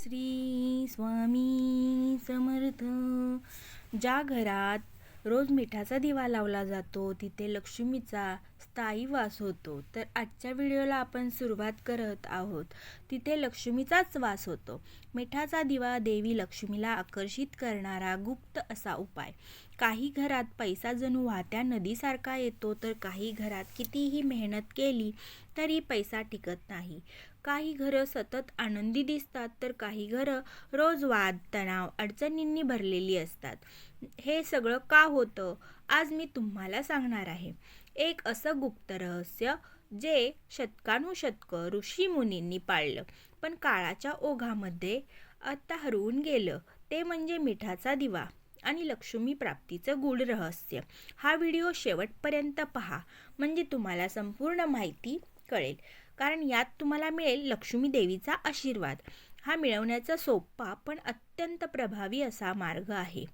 श्री स्वामी समर्थ. ज्या घरात रोज मिठाचा दिवा लावला जातो तिथे लक्ष्मीचा स्थायी वास होतो. तर आजच्या व्हिडिओला आपण सुरुवात करत आहोत. तिथे लक्ष्मीचाच वास होतो. मिठाचा दिवा देवी लक्ष्मीला आकर्षित करणारा गुप्त असा उपाय. काही घरात पैसा जणू वाहत्या नदीसारखा येतो, तर काही घरात कितीही मेहनत केली तरी पैसा टिकत नाही. काही घरं सतत आनंदी दिसतात, तर काही घरं रोज वाद, तणाव, अडचणींनी भरलेली असतात. हे सगळं का होतं, आज मी तुम्हाला सांगणार आहे. एक असं गुप्त रहस्य जे शतकानुशतकं ऋषी मुनींनी पाळलं, पण काळाच्या ओघामध्ये आता हरवून गेलं. ते म्हणजे मिठाचा दिवा आणि लक्ष्मी प्राप्तीचं गूढ रहस्य. हा व्हिडिओ शेवटपर्यंत पहा, म्हणजे तुम्हाला संपूर्ण माहिती कळेल. कारण यात तुम्हाला मिळेल लक्ष्मी देवीचा आशीर्वाद. हा मिळवण्याचा सोपा पण अत्यंत प्रभावी असा मार्ग आहे.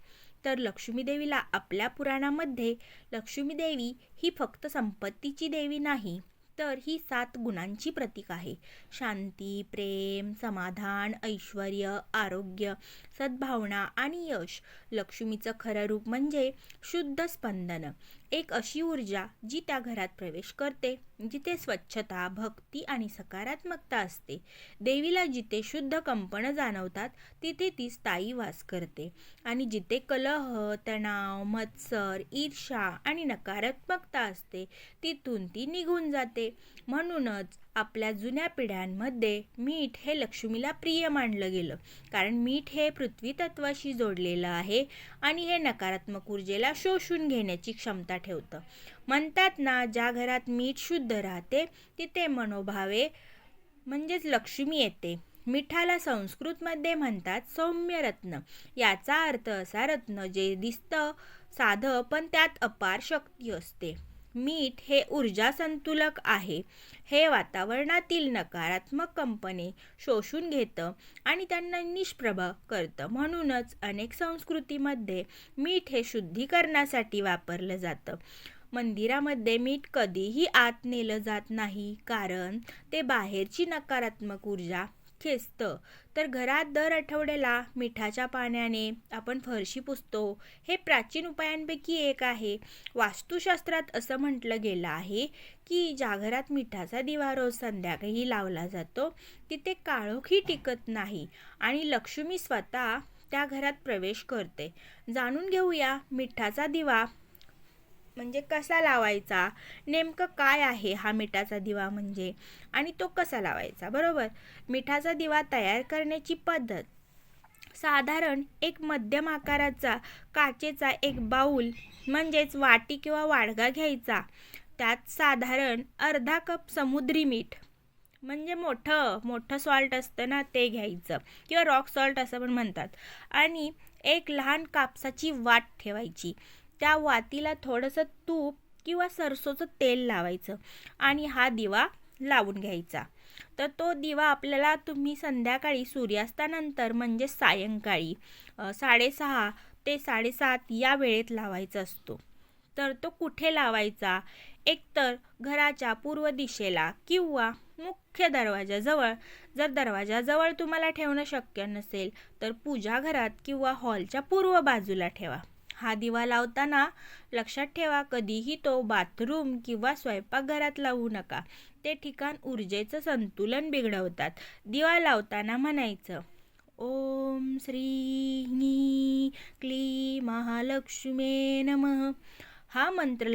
तर लक्ष्मी देवीला आपल्या पुराणामध्ये लक्ष्मी देवी ही फक्त संपत्तीची देवी नाही, तर ही 7 गुणांची प्रतीक आहे. शांती, प्रेम, समाधान, ऐश्वर्य, आरोग्य, सद्भावना आणि यश. लक्ष्मीचं खरं रूप म्हणजे शुद्ध स्पंदन, एक अशी ऊर्जा जी त्या घरात प्रवेश करते जिथे स्वच्छता, भक्ती आणि सकारात्मकता असते. देवीला जिथे शुद्ध कंपन जाणवतात तिथे ती स्थायी वास करते, आणि जिथे कलह, तणाव, मत्सर, ईर्ष्या आणि नकारात्मकता असते तिथून ती निघून जाते. म्हणूनच आपल्या जुन्या पिढ्यांमध्ये मीठ हे लक्ष्मीला प्रिय मानलं गेलं, कारण मीठ हे पृथ्वी तत्वाशी जोडलेलं आहे आणि हे नकारात्मक ऊर्जेला शोषून घेण्याची क्षमता ठेवतं. म्हणतात ना, ज्या घरात मीठ शुद्ध राहते तिथे मनोभावे म्हणजेच लक्ष्मी येते. मिठाला संस्कृतमध्ये म्हणतात सौम्य रत्न. याचा अर्थ असा रत्न जे दिसतं साधं पण त्यात अपार शक्ती असते. मीठ हे ऊर्जा संतुलक आहे. हे वातावरणातील नकारात्मक कंपने शोषून घेतं आणि त्यांना निष्प्रभ करतं. म्हणूनच अनेक संस्कृतीमध्ये मीठ हे शुद्धीकरणासाठी वापरलं जातं. मंदिरामध्ये मीठ कधीही आत नेलं जात नाही, कारण ते बाहेरची नकारात्मक ऊर्जा खेचतं. तर घरात दर आठवड्याला मिठाच्या पाण्याने आपण फरशी पुसतो. हे प्राचीन उपायांपैकी एक आहे. वास्तुशास्त्रात असं म्हटलं गेलं आहे की ज्या घरात मिठाचा दिवा रोज संध्याकाळी लावला जातो तिथे काळोखी टिकत नाही आणि लक्ष्मी स्वतः त्या घरात प्रवेश करते. जाणून घेऊया मिठाचा दिवा म्हणजे कसा लावायचा, नेमकं काय आहे हा मिठाचा दिवा म्हणजे, आणि तो कसा लावायचा. बरोबर. मिठाचा दिवा तयार करण्याची पद्धत. साधारण एक मध्यम आकाराचा काचेचा एक बाऊल म्हणजेच वाटी किंवा वाडगा घ्यायचा. त्यात साधारण अर्धा कप समुद्री मीठ म्हणजे मोठं सॉल्ट असतं ना, ते घ्यायचं, किंवा रॉक सॉल्ट असं पण म्हणतात. आणि एक लहान कापसाची वाट ठेवायची. त्या वातीला थोडंसं तूप किंवा सरसोचं तेल लावायचं आणि हा दिवा लावून घ्यायचा. तर तो दिवा आपल्याला तुम्ही संध्याकाळी सूर्यास्तानंतर म्हणजे सायंकाळी 6:30 ते 7:30 या वेळेत लावायचा असतो. तर तो कुठे लावायचा? एकतर घराच्या पूर्व दिशेला किंवा मुख्य दरवाजाजवळ. जर दरवाजाजवळ तुम्हाला ठेवणं शक्य नसेल तर पूजा घरात किंवा हॉलच्या पूर्व बाजूला ठेवा. हा दिवा लावताना लक्षात ठेवा, कधीही तो बाथरूम किंवा स्वयंपाकघरात लावू नका. ते ठिकाण ऊर्जेचं संतुलन बिघडवतात. दिवा लावताना म्हणायचं, ओम श्री क्ली महालक्ष्मी नमः. हा मंत्र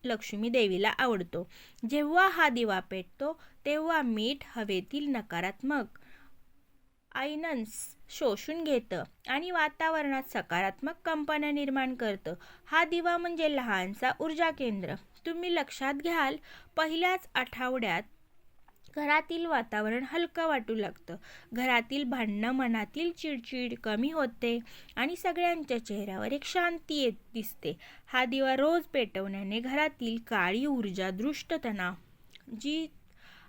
लक्ष्मी देवीला आवडतो. जेव्हा हा दिवा पेटतो तेव्हा मीठ हवेतील नकारात्मक आयन्स शोषून घेतं आणि वातावरणात सकारात्मक कंपन निर्माण करतं. हा दिवा म्हणजे लहानसा ऊर्जा केंद्र. तुम्ही लक्षात घ्याल, पहिल्याच आठवड्यात घरातील वातावरण हलकं वाटू लागतं. घरातील भांडणं, मनातील चिडचिड कमी होते आणि सगळ्यांच्या चेहऱ्यावर एक शांती दिसते. हा दिवा रोज पेटवण्याने घरातील काळी ऊर्जा, दृष्ट तणाव जी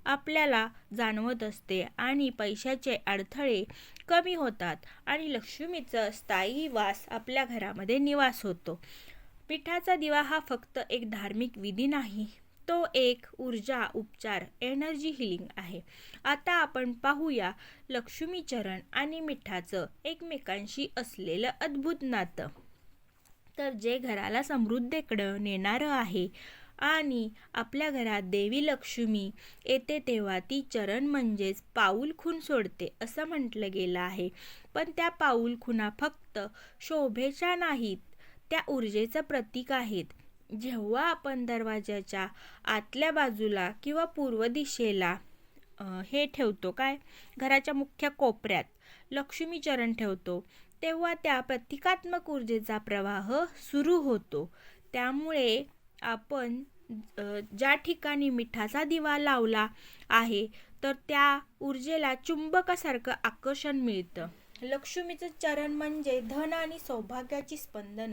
आपल्याला जाणवत असते आणि पैशाचे अडथळे कमी होतात आणि लक्ष्मीचं स्थायी वास आपल्या घरामध्ये निवास होतो. मिठाचा दिवा हा फक्त एक धार्मिक विधी नाही, तो एक ऊर्जा उपचार एनर्जी हिलिंग आहे. आता आपण पाहूया लक्ष्मीचरण आणि मिठाचं एकमेकांशी असलेलं अद्भुत नातं. तर जे घराला समृद्धीकडं नेणारं आहे आणि आपल्या घरात देवी लक्ष्मी येते तेव्हा ती चरण म्हणजेच पाऊल खूण सोडते असं म्हटलं गेलं आहे. पण त्या पाऊल खुणा फक्त शोभेच्या नाहीत, त्या ऊर्जेचं प्रतीक आहेत. जेव्हा आपण दरवाजाच्या आतल्या बाजूला किंवा पूर्व दिशेला हे ठेवतो, काय घराच्या मुख्य कोपऱ्यात लक्ष्मी चरण ठेवतो, तेव्हा त्या प्रतिकात्मक ऊर्जेचा प्रवाह सुरू होतो. त्यामुळे आपण ज्या ठिकाणी मिठाचा दिवा लावला आहे तर त्या ऊर्जेला चुंबकासारखं आकर्षण मिळतं. लक्ष्मीचं चरण म्हणजे धन आणि सौभाग्याची स्पंदन,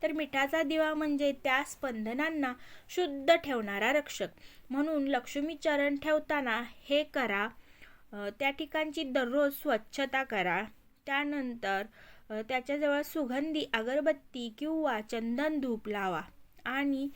तर मिठाचा दिवा म्हणजे त्या स्पंदनांना शुद्ध ठेवणारा रक्षक. म्हणून लक्ष्मी चरण ठेवताना हे करा, त्या ठिकाणची दररोज स्वच्छता करा. त्यानंतर त्याच्याजवळ सुगंधी अगरबत्ती किंवा चंदन धूप लावा आणि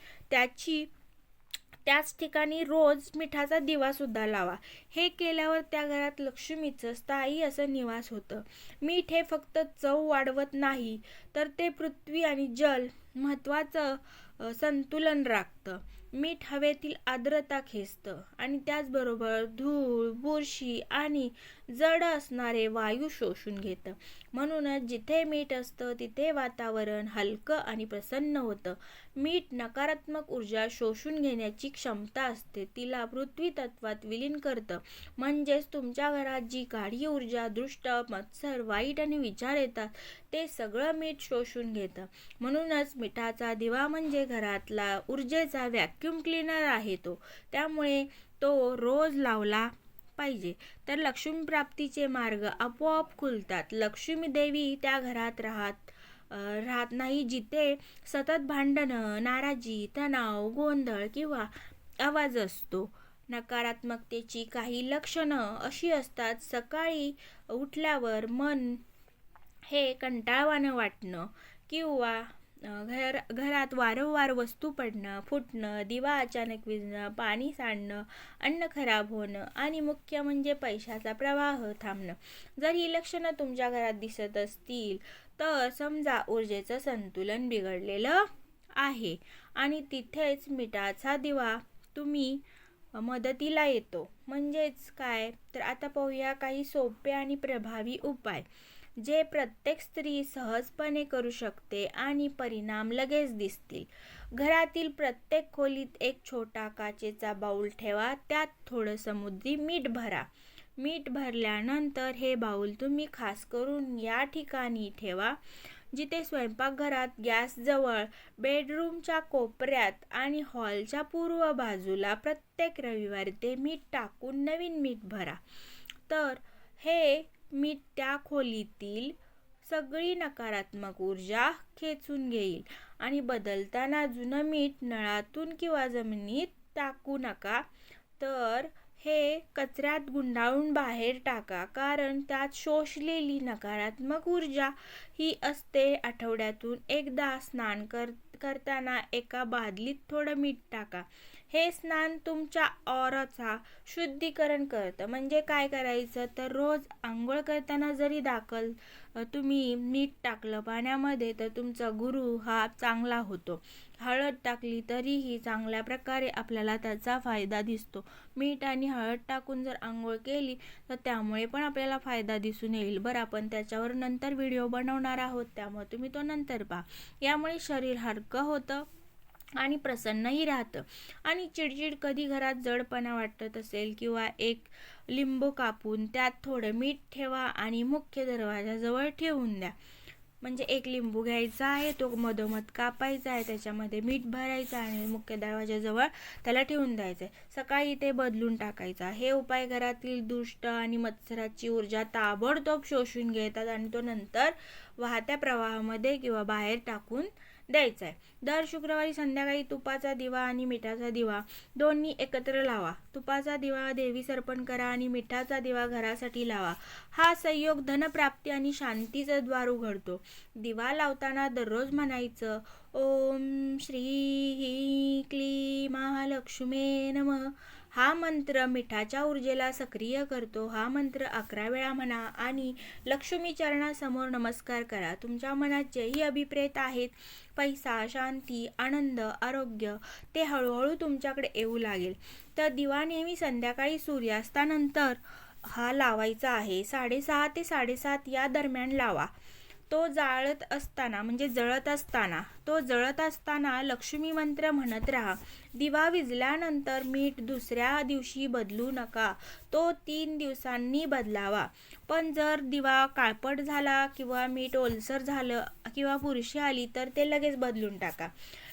त्याच ठिकाणी रोज मिठाचा दिवासुद्धा लावा. हे केल्यावर त्या घरात लक्ष्मीचं स्थायी असं निवास होतं. मीठ हे फक्त चव वाढवत नाही, तर ते पृथ्वी आणि जल महत्त्वाचं संतुलन राखतं. मीठ हवेतील आर्द्रता खेचतं आणि त्याचबरोबर धूळ, बुरशी आणि जड असणारे वायू शोषून घेतं. म्हणूनच जिथे मीठ असतं तिथे वातावरण हलकं आणि प्रसन्न होतं. मीठ नकारात्मक ऊर्जा शोषून घेण्याची क्षमता असते, तिला पृथ्वी तत्वात विलीन करतं. म्हणजेच तुमच्या घरात जी काळी ऊर्जा, दुष्ट, मत्सर, वाईट आणि विचार येतात ते सगळं मीठ शोषून घेतं. म्हणूनच मिठाचा दिवा म्हणजे घरातला ऊर्जेचा व्हॅक्यूम क्लीनर आहे तो. त्यामुळे तो रोज लावला पाहिजे. तर लक्ष्मी प्राप्तीचे मार्ग आपोआप खुलतात. लक्ष्मी देवी त्या घरात राहत नाही जिथे सतत भांडणं, नाराजी, तणाव, गोंधळ किंवा आवाज असतो. नकारात्मकतेची काही लक्षणं अशी असतात: सकाळी उठल्यावर मन हे कंटाळवाणं वाटणं किंवा घरात वारंवार वस्तू पडणं, फुटणं, दिवा अचानक विझणं, पाणी सांडणं, अन्न खराब होणं आणि मुख्य म्हणजे पैशाचा प्रवाह थांबणं. जर ही लक्षणं तुमच्या घरात दिसत असतील तर समजा ऊर्जेचं संतुलन बिघडलेलं आहे आणि तिथेच मिठाचा दिवा तुम्ही मदतीला येतो. म्हणजेच काय, तर आता पाहूया काही सोपे आणि प्रभावी उपाय जे प्रत्येक स्त्री सहजपणे करू शकते आणि परिणाम लगेच दिसतील. घरातील प्रत्येक खोलीत एक छोटा काचेचा बाऊल ठेवा, त्यात थोडं समुद्री मीठ भरा. मीठ भरल्यानंतर हे बाऊल तुम्ही खास करून या ठिकाणी ठेवा जिथे स्वयंपाकघरात, गॅसजवळ, बेडरूमच्या कोपऱ्यात आणि हॉलच्या पूर्व बाजूला. प्रत्येक रविवारी ते मीठ टाकून नवीन मीठ भरा. तर हे मीठ त्या खोलीतील सगळी नकारात्मक ऊर्जा खेचून घेईल आणि बदलताना जुनं मीठ नळातून किंवा जमिनीत टाकू नका, तर हे कचऱ्यात गुंडाळून बाहेर टाका, कारण त्यात शोषलेली नकारात्मक ऊर्जा ही असते. आठवड्यातून एकदा स्नान करताना एका बादलीत थोडं मीठ टाका. हे स्नान तुमच्या ऑराचं शुद्धीकरण करतं. म्हणजे काय करायचं, तर रोज आंघोळ करताना जरी तुम्ही मीठ टाकलं पाण्यामध्ये तर तुमचा गुरु हा चांगला होतो. हळद टाकली तरीही चांगल्या प्रकारे आपल्याला त्याचा फायदा दिसतो. मीठ आणि हळद टाकून जर आंघोळ केली तर त्यामुळे पण आपल्याला फायदा दिसून येईल. बरं, आपण त्याच्यावर नंतर व्हिडिओ बनवणार आहोत, त्यामुळे तुम्ही तो नंतर पहा. यामुळे शरीर हलकं होतं आणि प्रसन्नही राहतं. आणि चिडचिड कधी घरात जडपणा वाटत असेल किंवा एक लिंबू कापून त्यात थोडं मीठ ठेवा आणि मुख्य दरवाजाजवळ ठेवून द्या. म्हणजे एक लिंबू घ्यायचा आहे, तो मधोमध कापायचा आहे, त्याच्यामध्ये मीठ भरायचं आणि मुख्य दरवाजाजवळ त्याला ठेवून द्यायचं आहे. सकाळी ते बदलून टाकायचा. हे उपाय घरातील दुष्ट आणि मत्सराची ऊर्जा ताबडतोब शोषून घेतात आणि तो नंतर वाहत्या प्रवाहामध्ये किंवा बाहेर टाकून द्यायचा आहे. दर शुक्रवारी संध्याकाळी तुपाचा दिवा आणि मिठाचा दिवा दोन्ही एकत्र लावा. तुपाचा दिवा देवीस अर्पण करा आणि मिठाचा दिवा घरासाठी लावा. हा संयोग धनप्राप्ती आणि शांतीचं द्वार उघडतो. दिवा लावताना दररोज म्हणायचं, ओम श्री क्ली महालक्ष्मे नमः. हा मंत्र मिठाच्या ऊर्जेला सक्रिय करतो. हा मंत्र 11 वेळा म्हणा आणि लक्ष्मी चरणासमोर नमस्कार करा. तुमच्या मनात जेही अभिप्रेत आहेत, पैसा, शांती, आनंद, आरोग्य, ते हळूहळू तुमच्याकडे येऊ लागेल. तर दिवा नेहमी संध्याकाळी सूर्यास्तानंतर हा लावायचा आहे. 6:30 ते 7:30 या दरम्यान लावा. तो जळत असताना लक्ष्मी मंत्र म्हणत राहा. दिवा विझल्यानंतर मीठ दुसऱ्या दिवशी बदलू नका. तो 3 दिवसांनी बदलावा. पण जर दिवा काळपट झाला किंवा मीठ ओलसर झालं किंवा बुरशी आली तर ते लगेच बदलून टाका.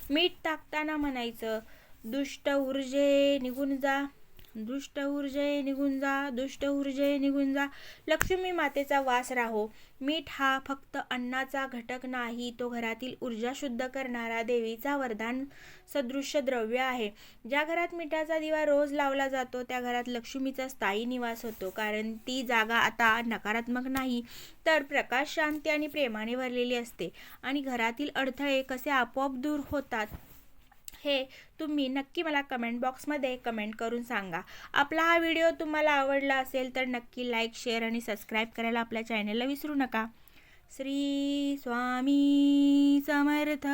मीठ टाकताना म्हणायचं, दुष्ट ऊर्जे निघून जा, दुष्ट ऊर्जे निघून जा, दुष्ट ऊर्जे निघून जा. लक्ष्मी मातेचा वास राहो. मीठ हा फक्त अन्नाचा घटक नाही, तो घरातील ऊर्जा शुद्ध करणारा देवीचा वरदान सदृश्य द्रव्य आहे. ज्या घरात मिठाचा दिवा रोज लावला जातो त्या घरात लक्ष्मीचा स्थायी निवास होतो. कारण ती जागा आता नकारात्मक नाही तर प्रकाश, शांती आणि प्रेमाने भरलेली असते. आणि घरातील अडथळे कसे आपोआप दूर होतात हे तुम्ही नक्की मला कमेंट बॉक्समध्ये कमेंट करून सांगा. आपला हा व्हिडिओ तुम्हाला आवडला असेल तर नक्की लाईक, शेअर आणि सबस्क्राईब करायला आपल्या चॅनलला विसरू नका. श्री स्वामी समर्थ.